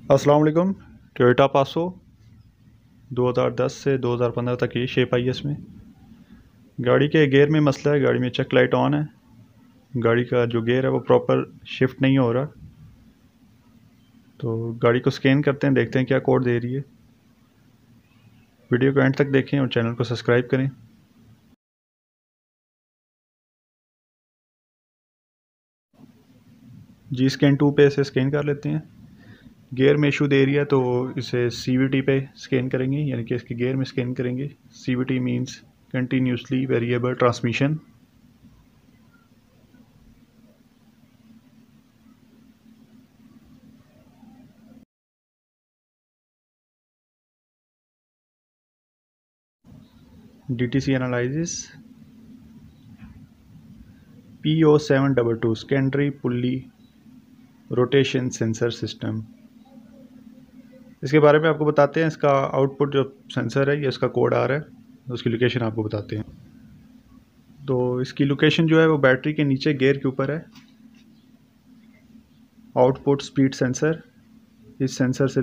अस्सलाम वालेकुम। टोयोटा पासो 2010 से 2015 तक ये शेप आई है। इसमें गाड़ी के गियर में मसला है। गाड़ी में चेक लाइट ऑन है। गाड़ी का जो गियर है वो प्रॉपर शिफ्ट नहीं हो रहा। तो गाड़ी को स्कैन करते हैं, देखते हैं क्या कोड दे रही है। वीडियो को एंड तक देखें और चैनल को सब्सक्राइब करें। जी स्कैन 2 पे इसे स्कैन कर लेते हैं। गियर में इशू दे रही है तो इसे CVT पे स्कैन करेंगे, यानी कि इसके गियर में स्कैन करेंगे। CVT means continuously variable transmission. DTC analysis PO722 secondary pulley rotation sensor system. इसके बारे में आपको बताते हैं। इसका आउटपुट जो सेंसर है ये इसका कोड आ रहा है, उसकी लोकेशन आपको बताते हैं। तो इसकी लोकेशन जो है वो बैटरी के नीचे गियर के ऊपर है। आउटपुट स्पीड सेंसर, इस सेंसर से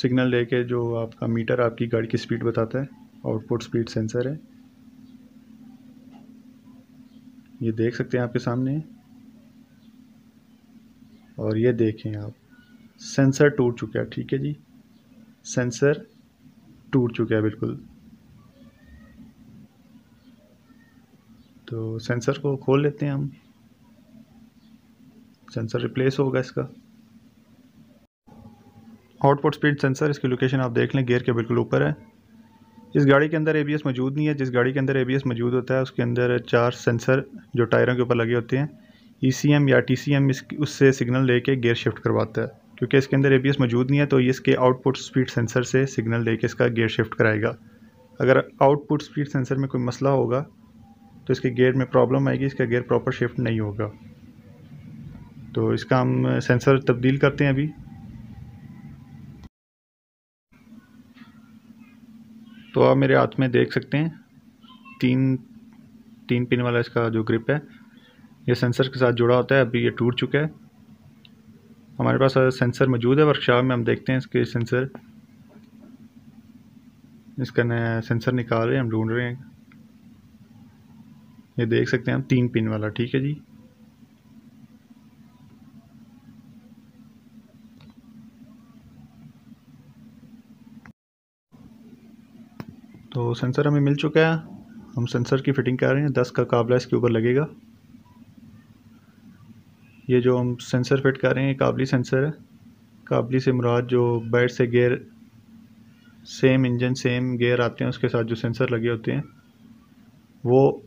सिग्नल लेके जो आपका मीटर आपकी गाड़ी की स्पीड बताता है, आउटपुट स्पीड सेंसर है। ये देख सकते हैं आपके सामने। और ये देखें आप, सेंसर टूट चुका है। ठीक है जी, सेंसर टूट चुका है बिल्कुल। तो सेंसर को खोल लेते हैं हम। सेंसर रिप्लेस होगा इसका। आउटपुट स्पीड सेंसर, इसकी लोकेशन आप देख लें, गियर के बिल्कुल ऊपर है। इस गाड़ी के अंदर ABS मौजूद नहीं है। जिस गाड़ी के अंदर ABS मौजूद होता है उसके अंदर 4 सेंसर जो टायरों के ऊपर लगे होते हैं, ECM या TCM उससे सिग्नल लेके गियर शिफ्ट करवाता है। क्योंकि इसके अंदर ABS मौजूद नहीं है तो ये इसके आउटपुट स्पीड सेंसर से सिग्नल लेके इसका गियर शिफ्ट कराएगा। अगर आउटपुट स्पीड सेंसर में कोई मसला होगा तो इसके गियर में प्रॉब्लम आएगी, इसका गियर प्रॉपर शिफ्ट नहीं होगा। तो इसका हम सेंसर तब्दील करते हैं अभी। तो आप मेरे हाथ में देख सकते हैं तीन तीन पिन वाला इसका जो ग्रिप है, ये सेंसर के साथ जुड़ा होता है। अभी ये टूट चुका है। हमारे पास सेंसर मौजूद है वर्कशॉप में। हम देखते हैं इसके सेंसर, इसका नया सेंसर निकाल रहे हैं, हम ढूंढ रहे हैं। ये देख सकते हैं हम 3 पिन वाला। ठीक है जी। तो सेंसर हमें मिल चुका है। हम सेंसर की फिटिंग कर रहे हैं। 10 का काबला इसके ऊपर लगेगा। ये जो हम सेंसर फिट कर रहे हैं काबली सेंसर है। काबली से मुराद जो बैट से gear, same engine same gear आते हैं उसके साथ जो सेंसर लगे होते हैं, वो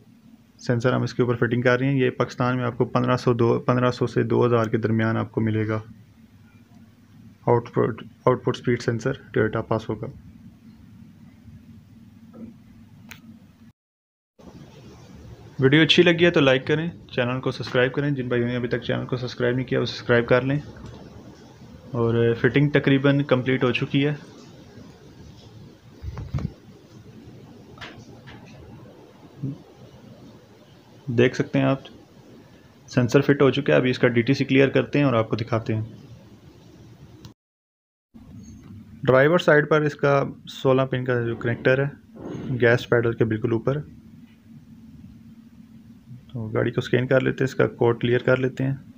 सेंसर हम इसके ऊपर फिटिंग कर रहे हैं। ये पाकिस्तान में आपको 1500 से 2000 के दरमियान आपको मिलेगा। आउटपुट स्पीड सेंसर टोयोटा पासो का। वीडियो अच्छी लगी है तो लाइक करें, चैनल को सब्सक्राइब करें। जिन भाइयों ने अभी तक चैनल को सब्सक्राइब नहीं किया वो सब्सक्राइब कर लें। और फिटिंग तकरीबन कंप्लीट हो चुकी है। देख सकते हैं आप, सेंसर फिट हो चुका है। अभी इसका DTC क्लियर करते हैं और आपको दिखाते हैं। ड्राइवर साइड पर इसका 16 पिन का जो कनेक्टर है गैस पैडल के बिल्कुल ऊपर। तो गाड़ी को स्कैन कर लेते हैं, इसका कोड क्लियर कर लेते हैं।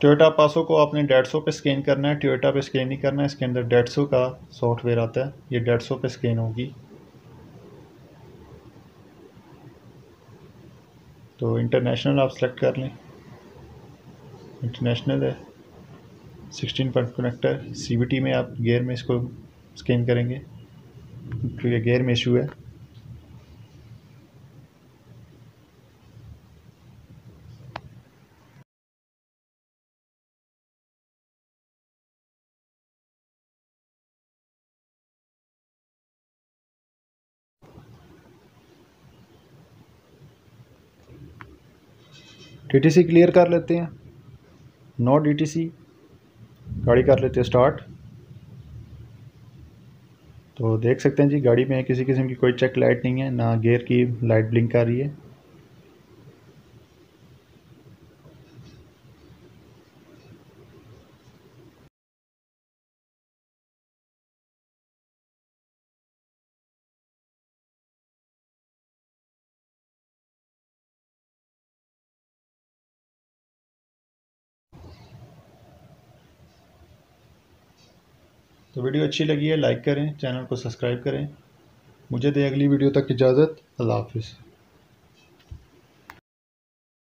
टोयोटा पासो को आपने 150 पे स्कैन करना है, टोयोटा पे स्कैन नहीं करना है। इसके अंदर 150 का सॉफ्टवेयर आता है, ये 150 पे स्कैन होगी। तो इंटरनेशनल आप सेलेक्ट कर लें। इंटरनेशनल है। 16 पिन कनेक्टर CVT में आप गियर में इसको स्कैन करेंगे क्योंकि गियर में इशू है। DTC क्लियर कर लेते हैं, नो DTC, गाड़ी कर लेते हैं स्टार्ट। तो देख सकते हैं जी गाड़ी में किसी किस्म की कोई चेक लाइट नहीं है, ना गियर की लाइट ब्लिंक कर रही है। तो वीडियो अच्छी लगी है लाइक करें, चैनल को सब्सक्राइब करें। मुझे दें अगली वीडियो तक इजाज़त। अल्लाह हाफिज़।